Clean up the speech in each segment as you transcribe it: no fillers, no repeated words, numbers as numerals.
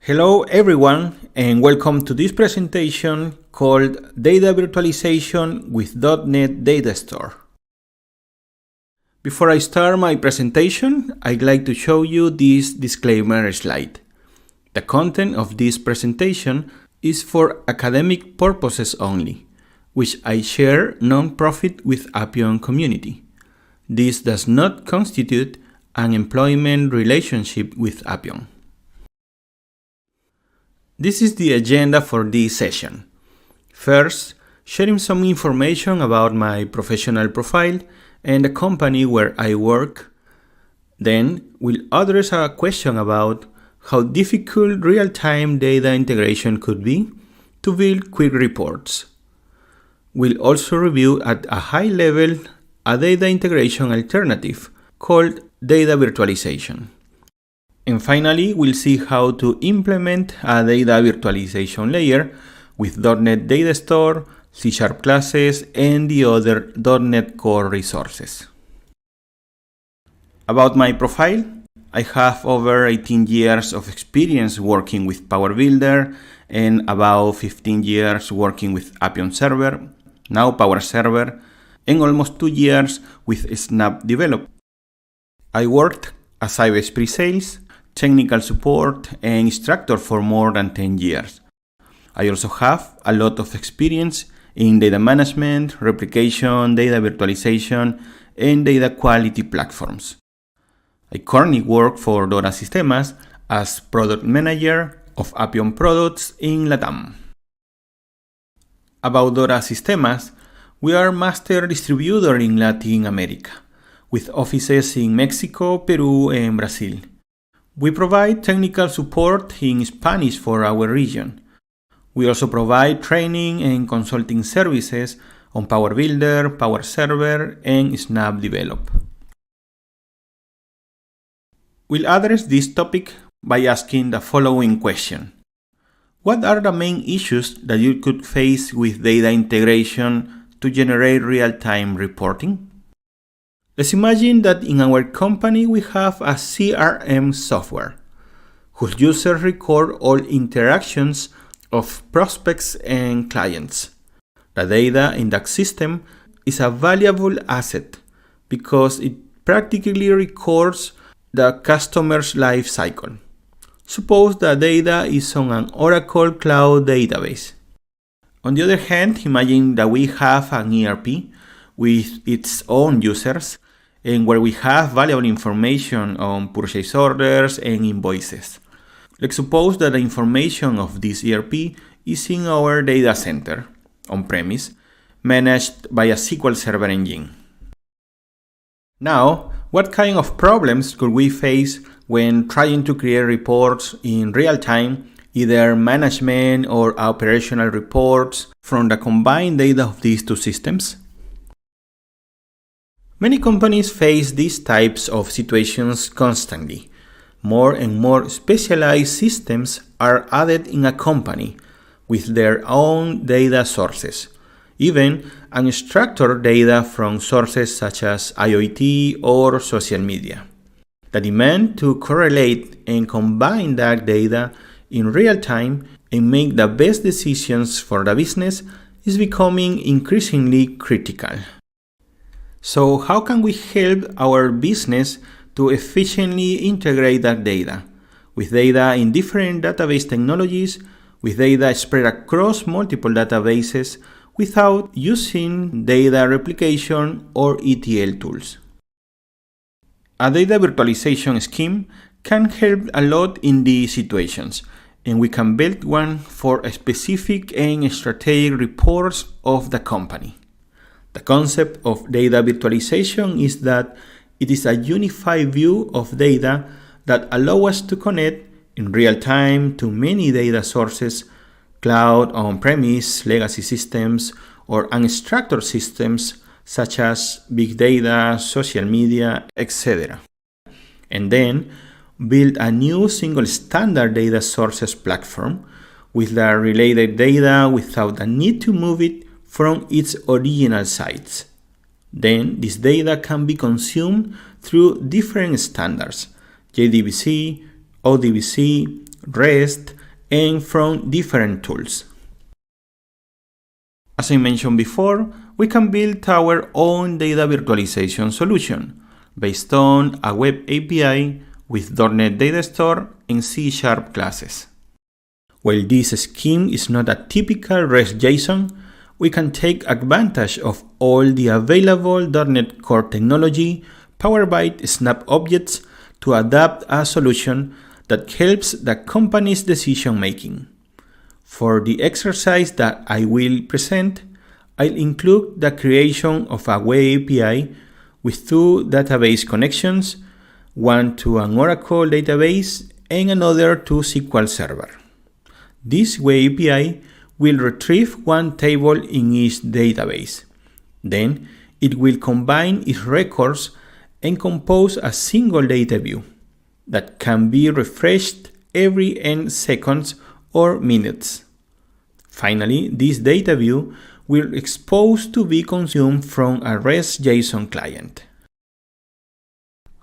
Hello everyone and welcome to this presentation called Data Virtualization with .NET DataStore. Before I start my presentation, I'd like to show you this disclaimer slide. The content of this presentation is for academic purposes only, which I share non-profit with Appeon community. This does not constitute an employment relationship with Appeon. This is the agenda for this session. First, sharing some information about my professional profile and the company where I work. Then, we'll address a question about how difficult real-time data integration could be to build quick reports. We'll also review at a high level a data integration alternative called data virtualization. And finally, we'll see how to implement a data virtualization layer with .NET DataStore, C# classes, and the other .NET Core resources. About my profile, I have over 18 years of experience working with PowerBuilder and about 15 years working with Appeon Server, now Power Server, and almost 2 years with SnapOjects. I worked as IBEX pre-sales, technical support, and instructor for more than 10 years. I also have a lot of experience in data management, replication, data virtualization, and data quality platforms. I currently work for Dora Sistemas as product manager of Appeon products in LATAM. About Dora Sistemas, we are master distributor in Latin America, with offices in Mexico, Peru, and Brazil. We provide technical support in Spanish for our region. We also provide training and consulting services on PowerBuilder, Power Server, and SnapDevelop. We'll address this topic by asking the following question. What are the main issues that you could face with data integration to generate real-time reporting? Let's imagine that in our company we have a CRM software, whose users record all interactions of prospects and clients. The data in that system is a valuable asset because it practically records the customer's life cycle. Suppose the data is on an Oracle Cloud database. On the other hand, imagine that we have an ERP with its own users and where we have valuable information on purchase orders and invoices. Let's suppose that the information of this ERP is in our data center, on-premise, managed by a SQL Server engine. Now, what kind of problems could we face when trying to create reports in real time, either management or operational reports from the combined data of these two systems? Many companies face these types of situations constantly. More and more specialized systems are added in a company with their own data sources, even unstructured data from sources such as IoT or social media. The demand to correlate and combine that data in real time and make the best decisions for the business is becoming increasingly critical. So how can we help our business to efficiently integrate that data, with data in different database technologies, with data spread across multiple databases, without using data replication or ETL tools? A data virtualization scheme can help a lot in these situations, and we can build one for specific and strategic reports of the company. The concept of data virtualization is that it is a unified view of data that allows us to connect in real time to many data sources, cloud, on-premise, legacy systems, or unstructured systems such as big data, social media, etc. And then build a new single standard data sources platform with the related data without the need to move it from its original sites. Then this data can be consumed through different standards, JDBC, ODBC, REST, and from different tools. As I mentioned before, we can build our own data virtualization solution based on a web API with .NET DataStore and C# classes. While this scheme is not a typical REST-JSON, we can take advantage of all the available .NET Core technology powered by SnapOjects to adapt a solution that helps the company's decision making. For the exercise that I will present, I'll include the creation of a web API with two database connections, one to an Oracle database and another to SQL Server. This web API will retrieve one table in each database. Then it will combine its records and compose a single data view that can be refreshed every n seconds or minutes. Finally, this data view will expose to be consumed from a REST-JSON client.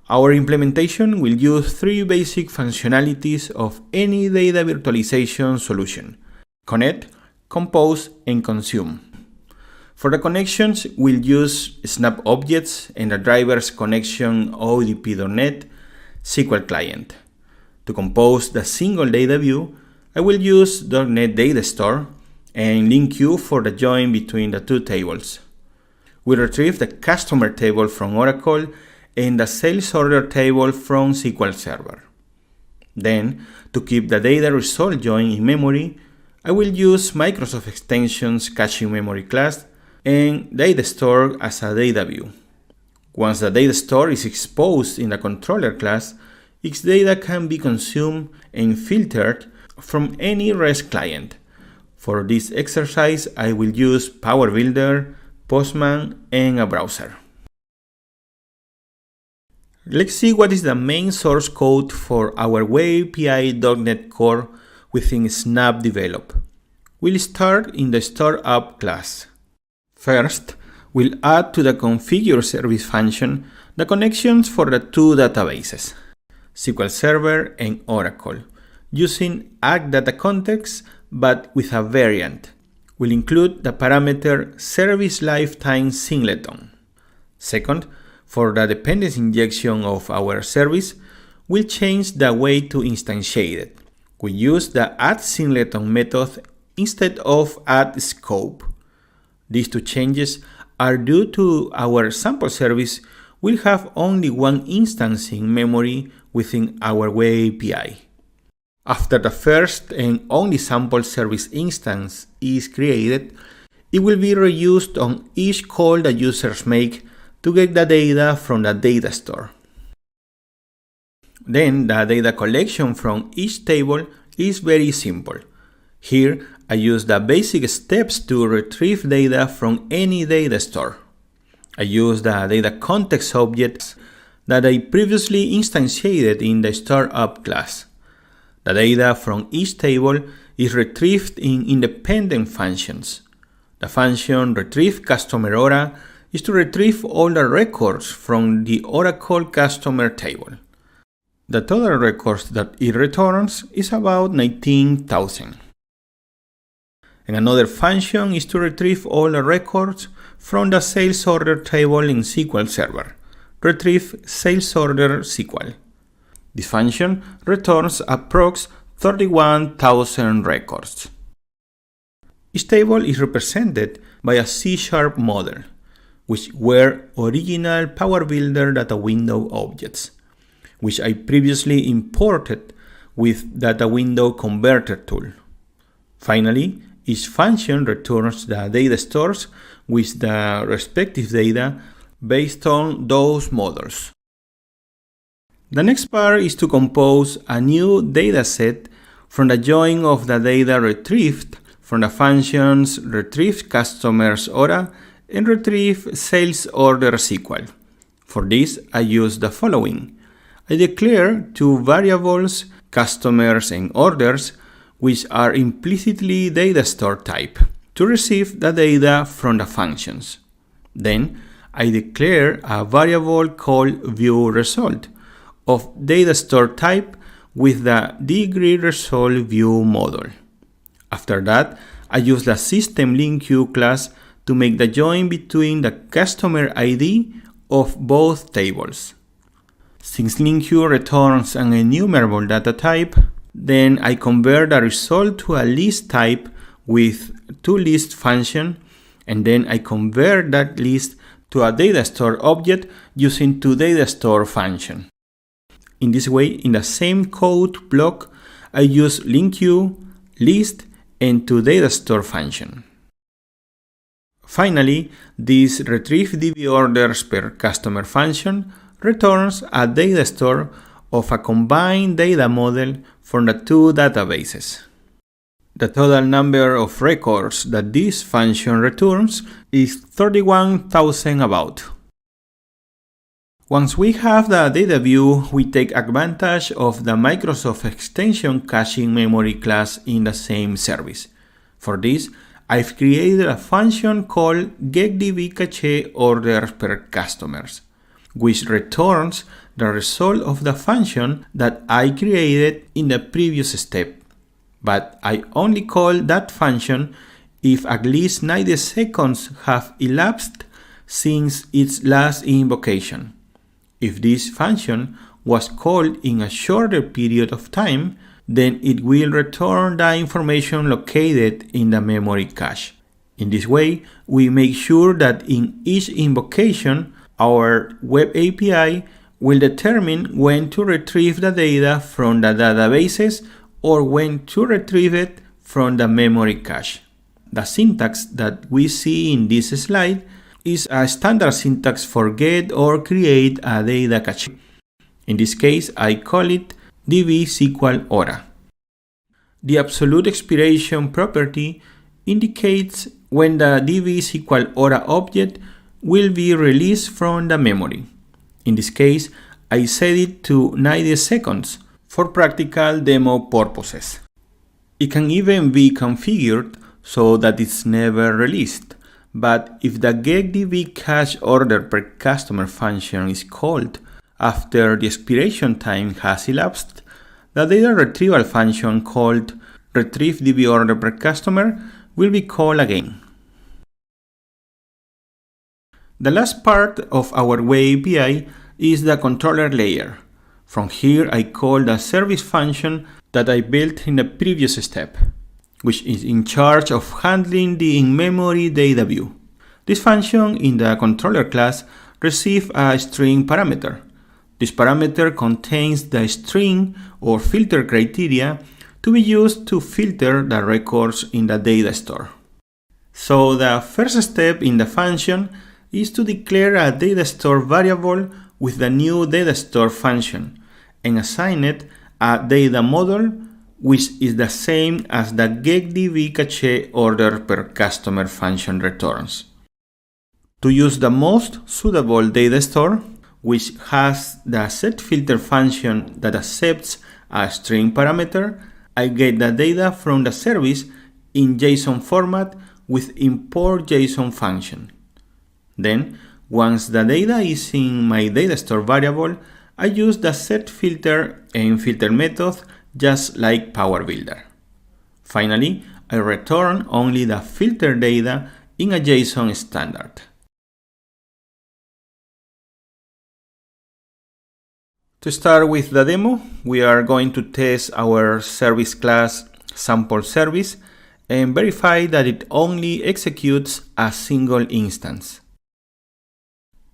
Our implementation will use three basic functionalities of any data virtualization solution: connect, compose, and consume. For the connections, we'll use SnapOjects and the drivers connection odp.net SQL client. To compose the single data view, I will use .NET DataStore and LINQ for the join between the two tables. We retrieve the customer table from Oracle and the sales order table from SQL Server. Then, to keep the data result join in memory, I will use Microsoft Extensions caching memory class and DataStore as a data view. Once the DataStore is exposed in the controller class, its data can be consumed and filtered from any REST client. For this exercise, I will use PowerBuilder, Postman, and a browser. Let's see what is the main source code for our web API.NET Core within Snap Develop. We'll start in the Store Up class. First, we'll add to the configure service function the connections for the two databases, SQL Server and Oracle, using addDataContext but with a variant. We'll include the parameter service lifetime singleton. Second, for the dependency injection of our service, we'll change the way to instantiate it. We use the addSingleton method instead of addScope. These two changes are due to our sample service will have only one instance in memory within our web API. After the first and only sample service instance is created, it will be reused on each call the users make to get the data from the data store. Then the data collection from each table is very simple. Here I use the basic steps to retrieve data from any data store. I use the data context objects that I previously instantiated in the StoreUp class. The data from each table is retrieved in independent functions. The function retrieve customer ORA is to retrieve all the records from the Oracle customer table. The total records that it returns is about 19,000. And another function is to retrieve all the records from the sales order table in SQL Server. Retrieve sales order SQL. This function returns approx 31,000 records. Each table is represented by a C# model, which were original PowerBuilder data window objects, which I previously imported with data window converter tool. Finally, each function returns the data stores with the respective data based on those models. The next part is to compose a new dataset from the join of the data retrieved from the functions retrieve customers ORA and retrieve sales order SQL. For this, I use the following. I declare two variables, customers and orders, which are implicitly data store type, to receive the data from the functions. Then, I declare a variable called viewResult of data store type, with the degree resolve view model. After that, I use the system LINQ class to make the join between the customer ID of both tables. Since LINQ returns an enumerable data type, then I convert the result to a list type with toList function, and then I convert that list to a DataStore object using toDataStore function. In this way, in the same code block, I use LINQ, list, and toDataStore function. Finally, this retrieve DB orders per customer function returns a DataStore of a combined data model from the two databases. The total number of records that this function returns is 31,000 about. Once we have the data view, we take advantage of the Microsoft extension caching memory class in the same service. For this, I've created a function called getDBCacheOrders per customers, which returns the result of the function that I created in the previous step. But I only call that function if at least 90 seconds have elapsed since its last invocation. If this function was called in a shorter period of time, then it will return the information located in the memory cache. In this way, we make sure that in each invocation, our web API will determine when to retrieve the data from the databases or when to retrieve it from the memory cache. The syntax that we see in this slide is a standard syntax for get or create a data cache. In this case, I call it db=hora. The absolute expiration property indicates when the db=hora object will be released from the memory. In this case, I set it to 90 seconds for practical demo purposes. It can even be configured so that it's never released. But if the getDBCacheOrder per customer function is called after the expiration time has elapsed, the data retrieval function called retrieveDBOrder per customer will be called again. The last part of our web API is the controller layer. From here, I call the service function that I built in the previous step, which is in charge of handling the in-memory data view. This function in the controller class receives a string parameter. This parameter contains the string or filter criteria to be used to filter the records in the data store. So the first step in the function is to declare a data store variable with the new data store function and assign it a data model, which is the same as the getDBCacheOrder per customer function returns. To use the most suitable data store, which has the setFilter function that accepts a string parameter, I get the data from the service in JSON format with import.json function. Then, once the data is in my data store variable, I use the setFilter and filter method just like PowerBuilder. Finally, I return only the filter data in a JSON standard. To start with the demo, we are going to test our service class sample service and verify that it only executes a single instance.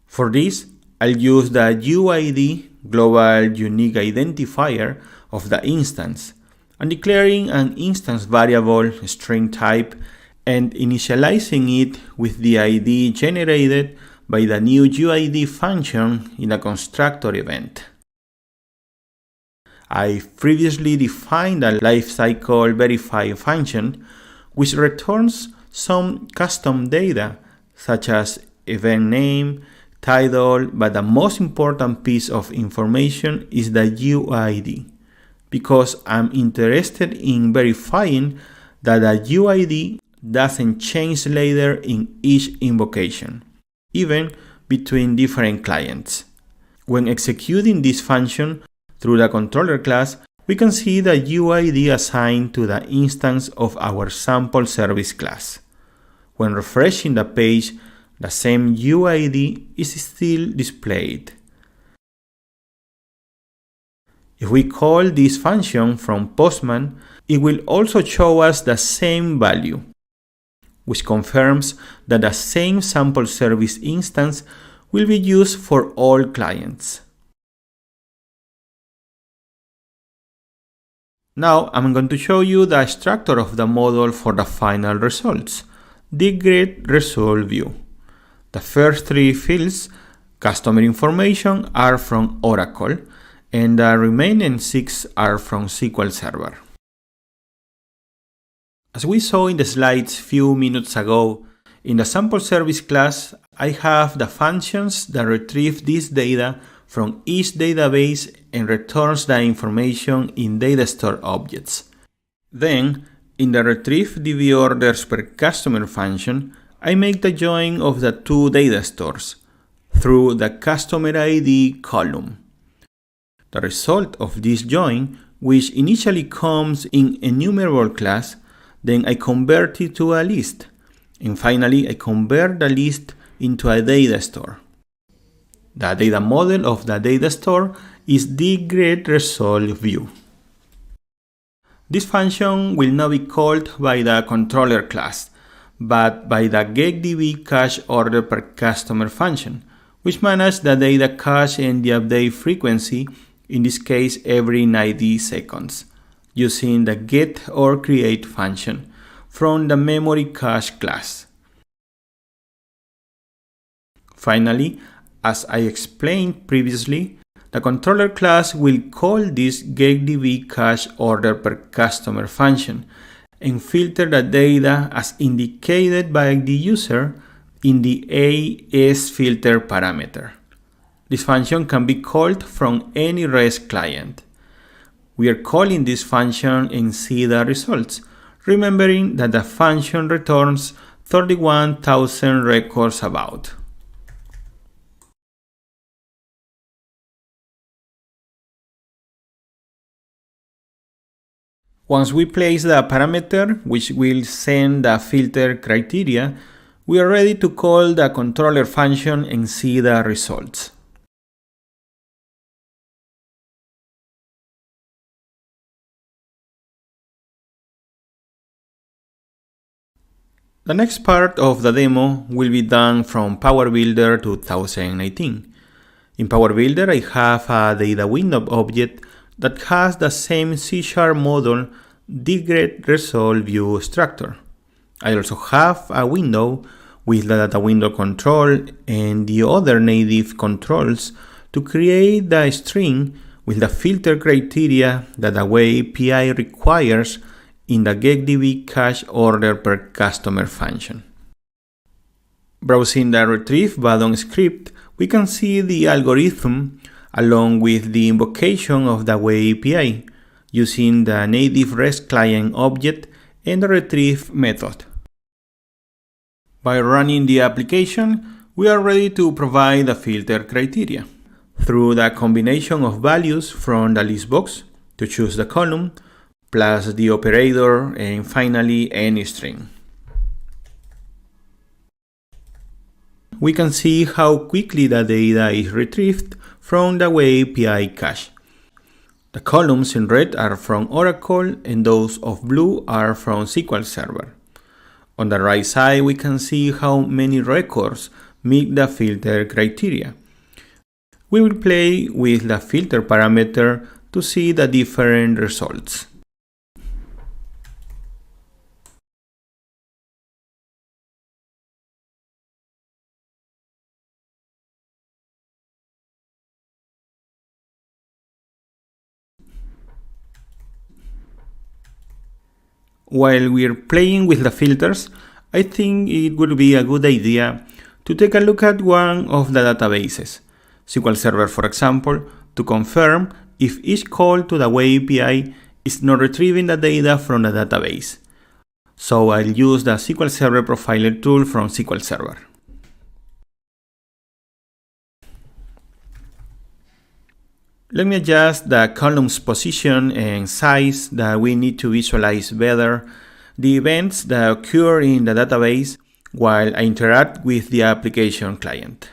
For this, I'll use the UID global unique identifier of the instance and declaring an instance variable string type and initializing it with the ID generated by the new UID function in a constructor event. I've previously defined a lifecycle verify function which returns some custom data such as event name, title, but the most important piece of information is the UID, because I'm interested in verifying that the UID doesn't change later in each invocation, even between different clients. When executing this function through the controller class, we can see the UID assigned to the instance of our sample service class. When refreshing the page, the same UID is still displayed. If we call this function from Postman, it will also show us the same value, which confirms that the same sample service instance will be used for all clients. Now I'm going to show you the structure of the model for the final results, the Get Result view. The first three fields, customer information, are from Oracle, and the remaining 6 are from SQL Server. As we saw in the slides few minutes ago, in the sample service class, I have the functions that retrieve this data from each database and returns the information in DataStore objects. Then, in the retrieve DB orders per customer function, I make the join of the two data stores through the customer ID column. The result of this join, which initially comes in enumerable class, then I convert it to a list, and finally I convert the list into a data store. The data model of the data store is the Get Result view. This function will not be called by the controller class, but by the getDB cache order per customer function, which manages the data cache and the update frequency, in this case every 90 seconds, using the get or create function from the memory cache class. Finally, as I explained previously, the controller class will call this getDB cache order per customer function and filter the data as indicated by the user in the ASFilter parameter. This function can be called from any REST client. We are calling this function and see the results, remembering that the function returns 31,000 records about. Once we place the parameter, which will send the filter criteria, we are ready to call the controller function and see the results. The next part of the demo will be done from PowerBuilder 2018. In PowerBuilder, I have a data window object that has the same C# model Get Result view structure. I also have a window with the data window control and the other native controls to create the string with the filter criteria that the web API requires in the getDB cache order per customer function. Browsing the retrieve button script, we can see the algorithm along with the invocation of the web API using the native REST client object and the retrieve method. By running the application, we are ready to provide the filter criteria through the combination of values from the list box to choose the column, plus the operator, and finally any string. We can see how quickly the data is retrieved from the web API cache. The columns in red are from Oracle and those of blue are from SQL Server. On the right side, we can see how many records meet the filter criteria. We will play with the filter parameter to see the different results. While we're playing with the filters, I think it would be a good idea to take a look at one of the databases, SQL Server for example, to confirm if each call to the web API is not retrieving the data from the database. So I'll use the SQL Server Profiler tool from SQL Server. Let me adjust the column's position and size that we need to visualize better the events that occur in the database while I interact with the application client.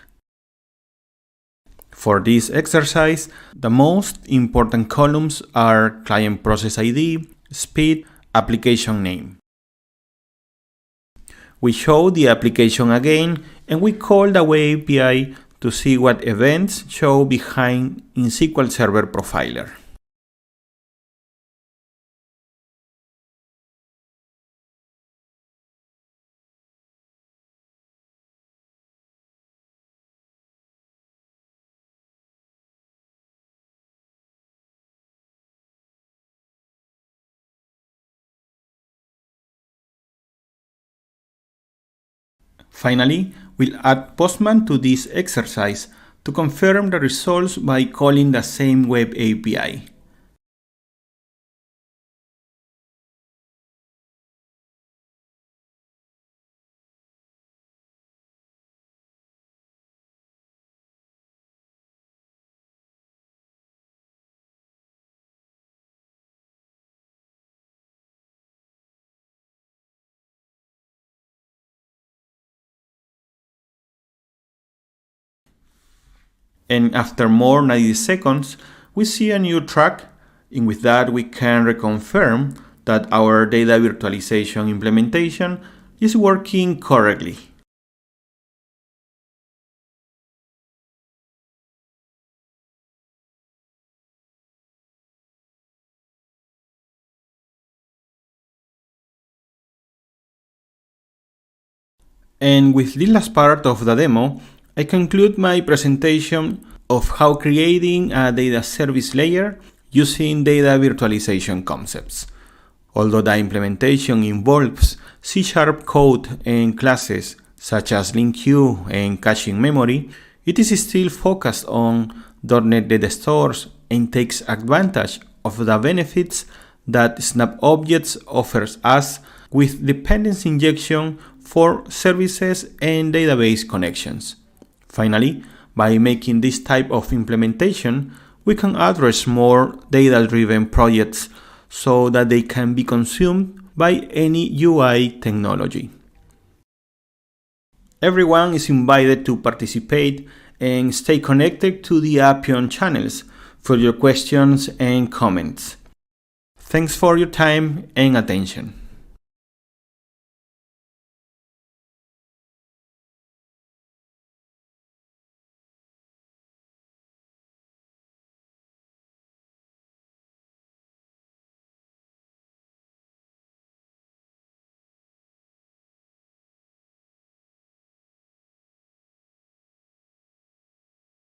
For this exercise, the most important columns are client process ID, speed, application name. We show the application again and we call the web API to see what events show behind in SQL Server Profiler. Finally, we'll add Postman to this exercise to confirm the results by calling the same web API. And after more 90 seconds, we see a new track, and with that we can reconfirm that our data virtualization implementation is working correctly. And with this last part of the demo, I conclude my presentation of how creating a data service layer using data virtualization concepts. Although the implementation involves C# code and classes such as LINQ and caching memory, it is still focused on .NET DataStore and takes advantage of the benefits that SnapOjects offers us with dependency injection for services and database connections. Finally, by making this type of implementation, we can address more data-driven projects so that they can be consumed by any UI technology. Everyone is invited to participate and stay connected to the Appeon channels for your questions and comments. Thanks for your time and attention.